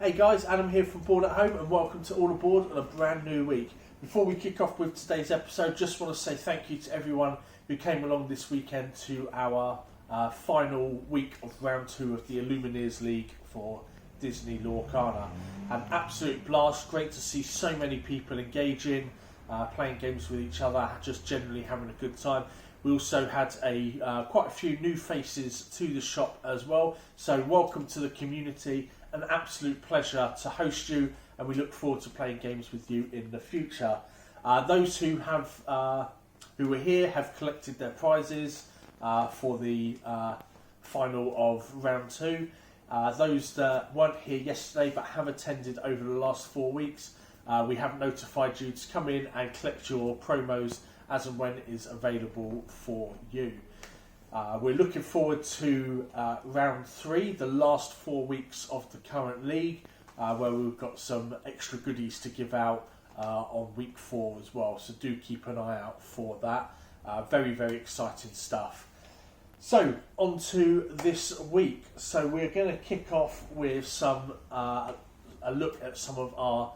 Hey guys, Adam here from Board at Home and welcome to All Aboard on a brand new week. Before we kick off with today's episode, just want to say thank you to everyone who came along this weekend to our final week of round 2 of the Illumineers League for Disney Lorcana. An absolute blast, great to see so many people engaging, playing games with each other, just generally having a good time. We also had quite a few new faces to the shop as well, so welcome to the community. An absolute pleasure to host you, and we look forward to playing games with you in the future. Those who were here have collected their prizes for the final of round 2. Those that weren't here yesterday but have attended over the last 4 weeks, we have notified you to come in and collect your promos as and when it is available for you. We're looking forward to round 3, the last 4 weeks of the current league, where we've got some extra goodies to give out on week 4 as well, so do keep an eye out for that. Very, very exciting stuff. So, on to this week. So we're going to kick off with some a look at some of our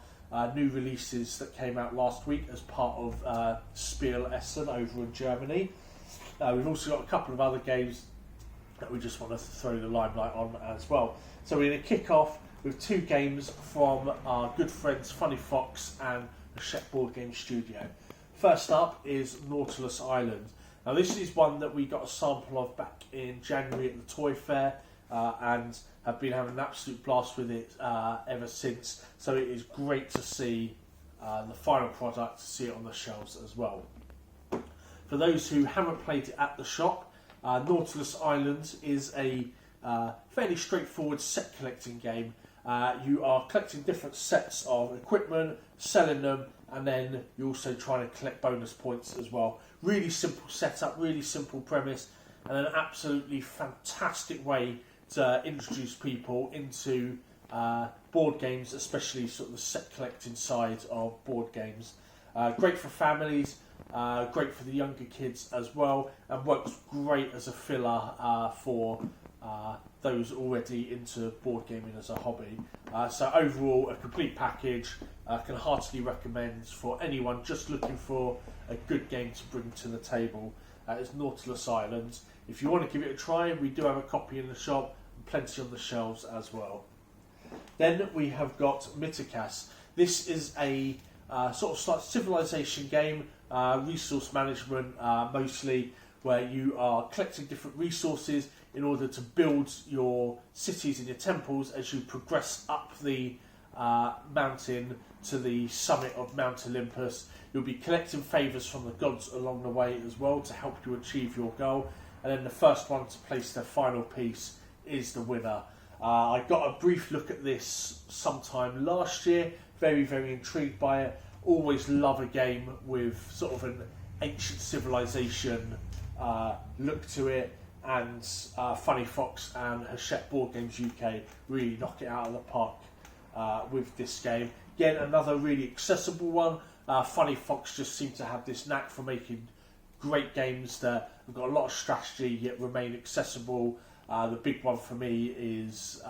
new releases that came out last week as part of Spiel Essen over in Germany. We've also got a couple of other games that we just want to throw the limelight on as well. So we're going to kick off with 2 games from our good friends Funny Fox and the Hachette Board Game Studio. First up is Nautilus Island. Now this is one that we got a sample of back in January at the Toy Fair and have been having an absolute blast with it ever since. So it is great to see the final product, to see it on the shelves as well. For those who haven't played it at the shop, Nautilus Island is a fairly straightforward set collecting game. You are collecting different sets of equipment, selling them, and then you're also trying to collect bonus points as well. Really simple setup, really simple premise, and an absolutely fantastic way to introduce people into board games, especially sort of the set collecting side of board games. Great for families. Great for the younger kids as well, and works great as a filler for those already into board gaming as a hobby. So overall, a complete package. Can heartily recommend for anyone just looking for a good game to bring to the table. It's Nautilus Island. If you want to give it a try, we do have a copy in the shop and plenty on the shelves as well. Then we have got Mytikas. This is a sort of like civilization game, resource management mostly, where you are collecting different resources in order to build your cities and your temples as you progress up the mountain to the summit of Mount Olympus. You'll be collecting favours from the gods along the way as well to help you achieve your goal, and then the first one to place their final piece is the winner. I got a brief look at this sometime last year, very, very intrigued by it. Always love a game with sort of an ancient civilization look to it, and Funny Fox and Hachette Board Games UK really knock it out of the park with this game. Again, another really accessible one. Funny Fox just seem to have this knack for making great games that have got a lot of strategy yet remain accessible. The big one for me is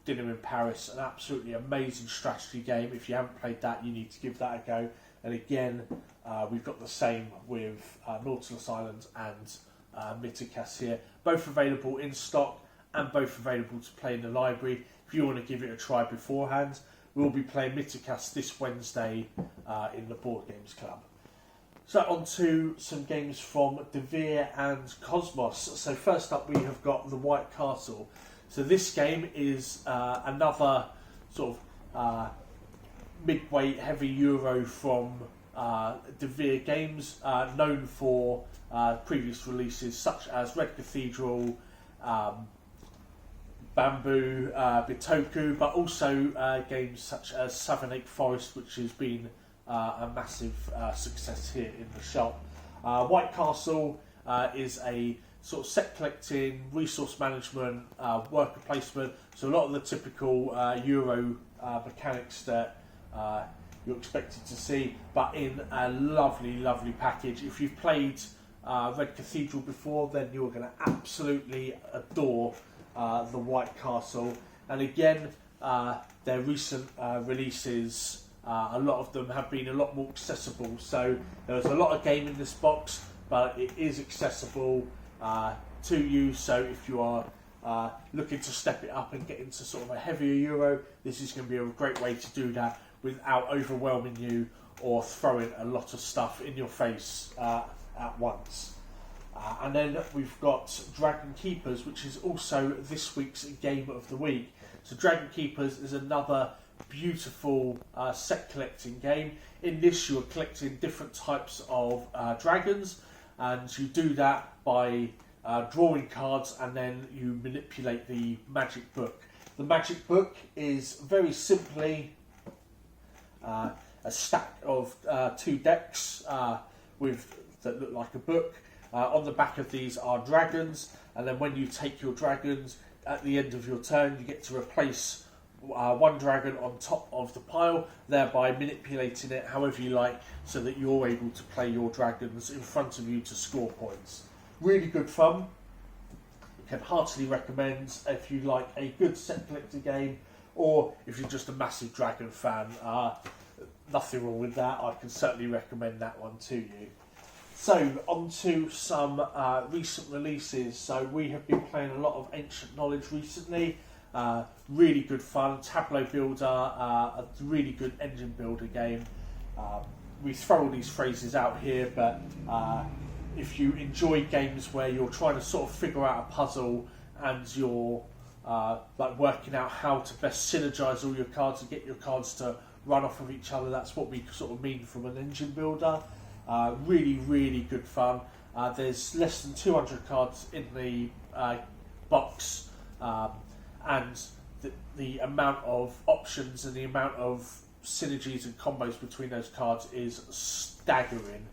Dinner in Paris, an absolutely amazing strategy game. If you haven't played that, you need to give that a go. And again, we've got the same with Nautilus Island and Mytikas here. Both available in stock and both available to play in the library. If you want to give it a try beforehand, we'll be playing Mytikas this Wednesday in the Board Games Club. So on to some games from Devere and Cosmos. So first up we have got The White Castle. So this game is another sort of mid-weight heavy Euro from Devere Games, known for previous releases such as Red Cathedral, Bamboo, Bitoku, but also games such as Savernake Forest, which has been a massive success here in the shop. White Castle is a sort of set collecting, resource management, worker placement, so a lot of the typical Euro mechanics that you're expected to see, but in a lovely, lovely package. If you've played Red Cathedral before, then you're going to absolutely adore the White Castle. And again, their recent releases, a lot of them have been a lot more accessible. So there's a lot of game in this box, but it is accessible to you. So if you are looking to step it up and get into sort of a heavier Euro, this is going to be a great way to do that without overwhelming you or throwing a lot of stuff in your face at once. And then we've got Dragonkeepers, which is also this week's Game of the Week. So Dragonkeepers is another beautiful set collecting game. In this you are collecting different types of dragons, and you do that by drawing cards, and then you manipulate the magic book. The magic book is very simply a stack of 2 decks that look like a book. On the back of these are dragons, and then when you take your dragons at the end of your turn, you get to replace one dragon on top of the pile, thereby manipulating it however you like so that you're able to play your dragons in front of you to score points. Really good fun. Can heartily recommend if you like a good set collector game, or if you're just a massive dragon fan. Nothing wrong with that. I can certainly recommend that one to you. So, on to some recent releases. So, we have been playing a lot of Ancient Knowledge recently. Really good fun. Tableau builder, a really good engine builder game. We throw all these phrases out here, but if you enjoy games where you're trying to sort of figure out a puzzle and you're like working out how to best synergize all your cards and get your cards to run off of each other, that's what we sort of mean from an engine builder. Really, really good fun. There's less than 200 cards in the box, and the amount of options and the amount of synergies and combos between those cards is staggering.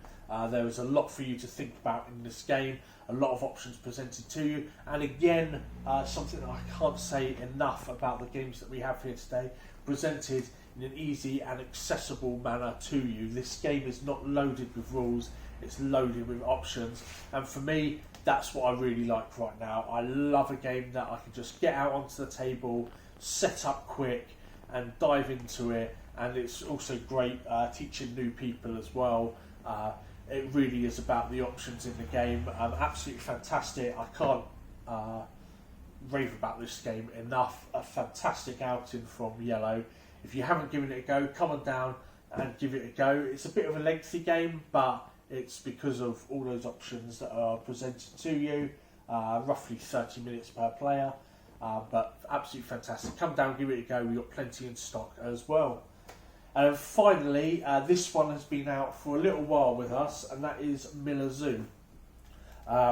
There is a lot for you to think about in this game, a lot of options presented to you, and again, something that I can't say enough about the games that we have here today, presented in an easy and accessible manner to you. This game is not loaded with rules, it's loaded with options, and for me, that's what I really like right now. I love a game that I can just get out onto the table, set up quick, and dive into it, and it's also great teaching new people as well. It really is about the options in the game. Absolutely fantastic. I can't rave about this game enough. A fantastic outing from Yellow. If you haven't given it a go, come on down and give it a go. It's a bit of a lengthy game, but it's because of all those options that are presented to you. Roughly 30 minutes per player, but absolutely fantastic. Come down, give it a go. We've got plenty in stock as well. And finally, this one has been out for a little while with us, and that is Miller Zoo.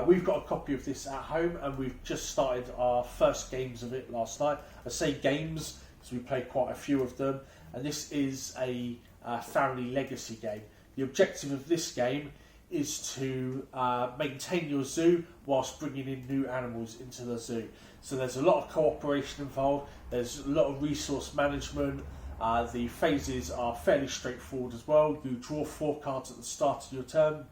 We've got a copy of this at home, and we've just started our first games of it last night. I say games because we played quite a few of them, and this is a family legacy game. The objective of this game is to maintain your zoo whilst bringing in new animals into the zoo. So there's a lot of cooperation involved, there's a lot of resource management. The phases are fairly straightforward as well. You draw 4 cards at the start of your turn.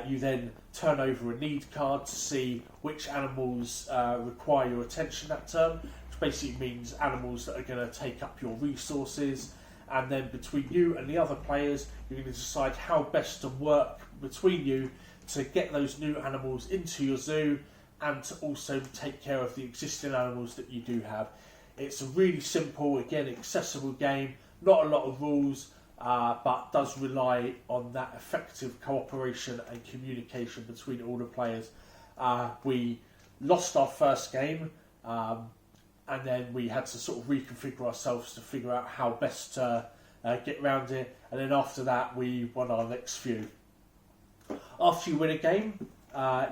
You then turn over a need card to see which animals require your attention that turn, which basically means animals that are going to take up your resources. And then between you and the other players, you're going to decide how best to work between you to get those new animals into your zoo and to also take care of the existing animals that you do have. It's a really simple, again, accessible game, not a lot of rules, but does rely on that effective cooperation and communication between all the players. We lost our first game, and then we had to sort of reconfigure ourselves to figure out how best to get around it, and then after that we won our next few. After you win a game,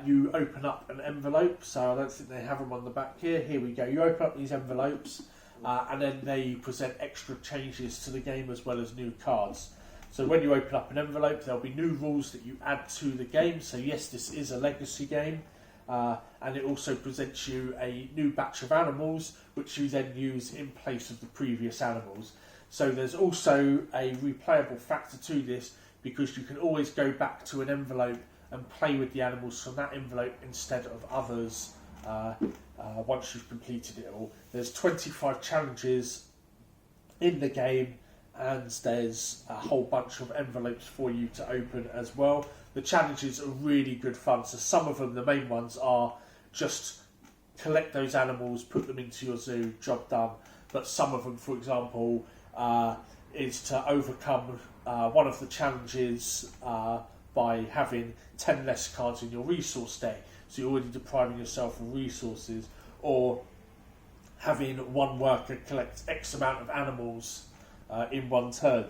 you open up an envelope, so I don't think they have them on the back here. Here we go. You open up these envelopes, and then they present extra changes to the game as well as new cards. So when you open up an envelope, there'll be new rules that you add to the game. So yes, this is a legacy game, and it also presents you a new batch of animals, which you then use in place of the previous animals. So there's also a replayable factor to this, because you can always go back to an envelope and play with the animals from that envelope instead of others once you've completed it all. There's 25 challenges in the game, and there's a whole bunch of envelopes for you to open as well. The challenges are really good fun. So some of them, the main ones, are just collect those animals, put them into your zoo, job done. But some of them, for example, is to overcome one of the challenges by having 10 less cards in your resource deck. So you're already depriving yourself of resources, or having one worker collect X amount of animals in one turn,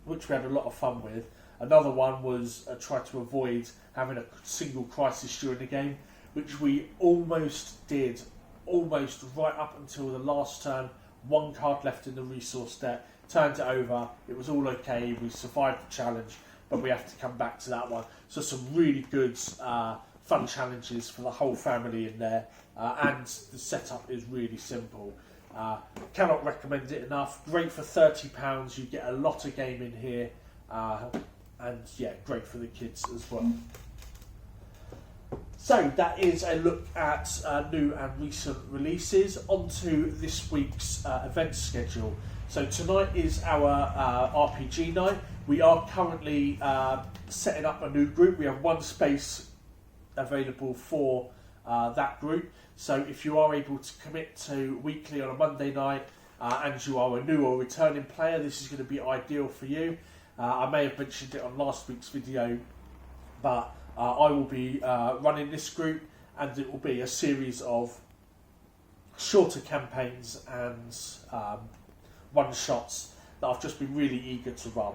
which we had a lot of fun with. Another one was try to avoid having a single crisis during the game, which we almost did, almost right up until the last turn. One card left in the resource deck, turned it over, it was all okay, we survived the challenge, but we have to come back to that one. So some really good fun challenges for the whole family in there, and the setup is really simple. Cannot recommend it enough. Great for £30, you get a lot of game in here, and yeah, great for the kids as well. So that is a look at new and recent releases. On to this week's event schedule. So tonight is our RPG night. We are currently setting up a new group. We have one space available for that group. So if you are able to commit to weekly on a Monday night and you are a new or returning player, this is going to be ideal for you. I may have mentioned it on last week's video, but I will be running this group, and it will be a series of shorter campaigns and one-shots that I've just been really eager to run.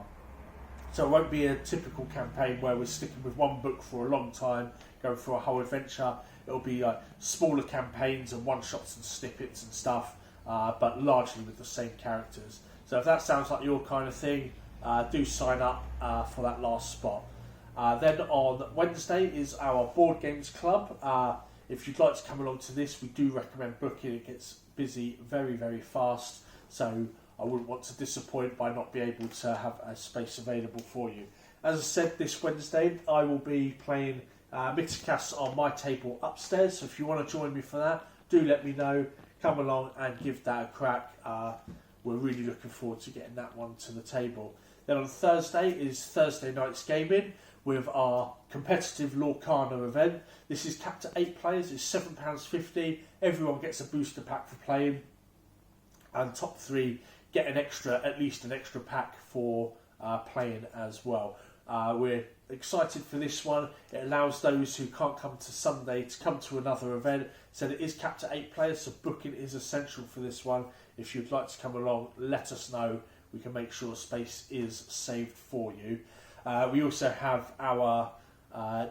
So it won't be a typical campaign where we're sticking with one book for a long time, going through a whole adventure. It'll be smaller campaigns and one-shots and snippets and stuff, but largely with the same characters. So if that sounds like your kind of thing, do sign up for that last spot. Then on Wednesday is our board games club. If you'd like to come along to this, we do recommend booking. It gets busy very, very fast, so I wouldn't want to disappoint by not being able to have a space available for you. As I said, this Wednesday I will be playing Mytikas on my table upstairs, so if you want to join me for that, do let me know. Come along and give that a crack. We're really looking forward to getting that one to the table. Then on Thursday is Thursday Night's Gaming with our competitive Lorcana event. This is capped at 8 players, it's £7.50. Everyone gets a booster pack for playing, and top 3 get at least an extra pack for playing as well. We're excited for this one. It allows those who can't come to Sunday to come to another event. So it is capped at 8 players, so booking is essential for this one. If you'd like to come along, let us know. We can make sure space is saved for you. We also have our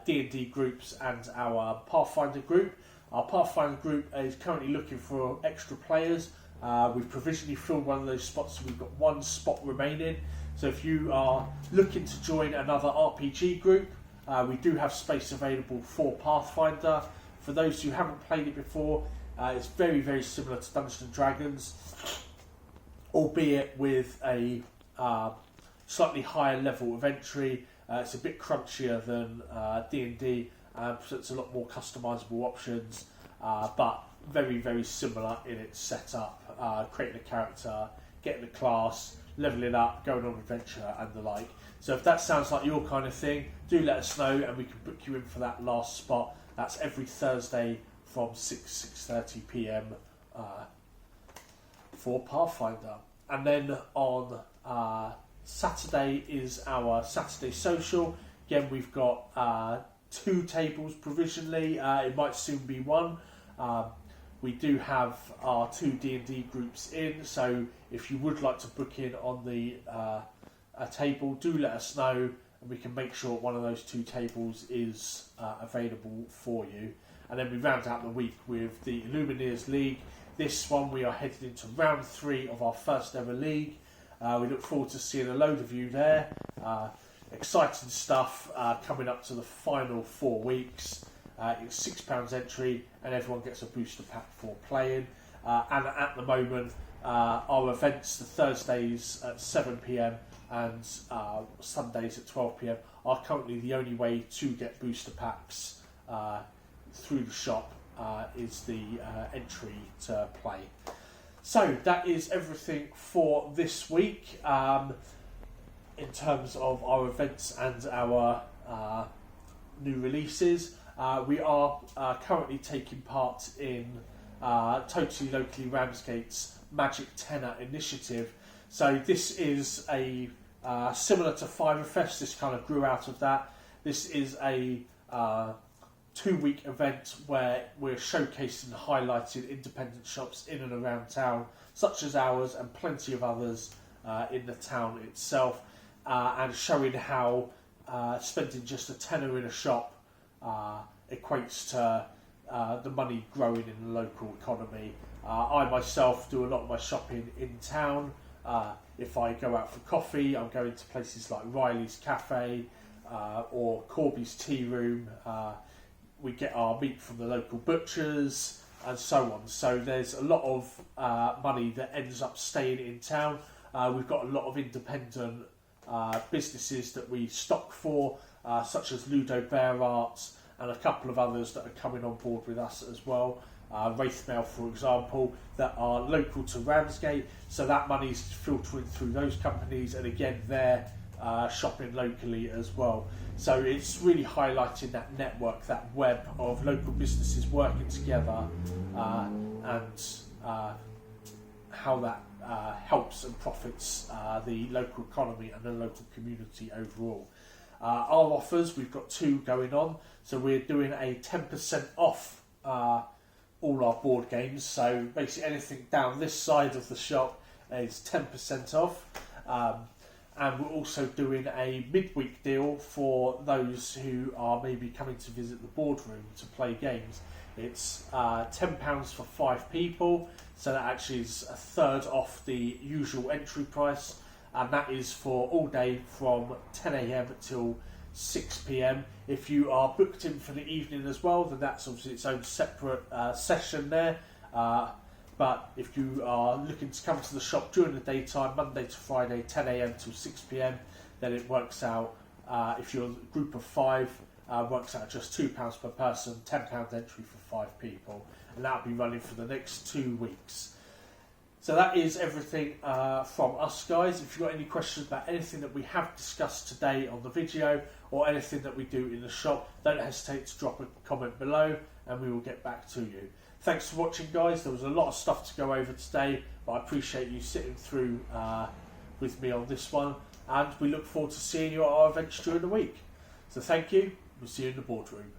D&D groups and our Pathfinder group. Our Pathfinder group is currently looking for extra players. We've provisionally filled one of those spots, so we've got one spot remaining. So if you are looking to join another RPG group, we do have space available for Pathfinder. For those who haven't played it before, it's very, very similar to Dungeons and Dragons, albeit with a slightly higher level of entry. It's a bit crunchier than D&D, so it's a lot more customisable options, but very, very similar in its setup. Creating a character, getting a class, leveling up, going on adventure and the like. So if that sounds like your kind of thing, do let us know and we can book you in for that last spot. That's every Thursday from 6:30 PM for Pathfinder. And then on Saturday is our Saturday social. Again, we've got 2 tables provisionally. It might soon be 1. We do have our 2 D&D groups in, so if you would like to book in on the a table, do let us know and we can make sure one of those 2 tables is available for you. And then we round out the week with the Illumineers League. This one we are headed into round 3 of our first ever league. We look forward to seeing a load of you there. Exciting stuff coming up to the final 4 weeks. It's £6 entry and everyone gets a booster pack for playing. And at the moment, our events, the Thursdays at 7 PM and Sundays at 12 PM, are currently the only way to get booster packs through the shop is the entry to play. So that is everything for this week in terms of our events and our new releases. We are currently taking part in Totally Locally Ramsgate's Magic Tenor initiative. So this is a similar to Firefest. This kind of grew out of that. This is a 2-week event where we're showcasing and highlighting independent shops in and around town, such as ours and plenty of others in the town itself, and showing how spending just a tenner in a shop equates to the money growing in the local economy. I myself do a lot of my shopping in town. If I go out for coffee, I'm going to places like Riley's Cafe or Corby's Tea Room. We get our meat from the local butchers and so on. So there's a lot of money that ends up staying in town. We've got a lot of independent businesses that we stock for, such as Ludo Bear Arts and a couple of others that are coming on board with us as well. Wraithmail, for example, that are local to Ramsgate. So that money's filtering through those companies, and again, they're shopping locally as well. So it's really highlighting that network, that web of local businesses working together, and how that helps and profits the local economy and the local community overall. Our offers, we've got 2 going on. So we're doing a 10% off all our board games. So basically anything down this side of the shop is 10% off. And we're also doing a midweek deal for those who are maybe coming to visit the boardroom to play games. It's £10 for 5 people, so that actually is a third off the usual entry price, and that is for all day from 10 AM till 6 PM. If you are booked in for the evening as well, then that's obviously its own separate session there. But if you are looking to come to the shop during the daytime, Monday to Friday, 10 AM till 6 PM, then it works out, if you're a group of 5, works out just £2 per person, £10 entry for 5 people, and that'll be running for the next 2 weeks. So that is everything from us, guys. If you've got any questions about anything that we have discussed today on the video, or anything that we do in the shop, don't hesitate to drop a comment below, and we will get back to you. Thanks for watching, guys. There was a lot of stuff to go over today, but I appreciate you sitting through with me on this one, and we look forward to seeing you at our events during the week. So thank you. We'll see you in the boardroom.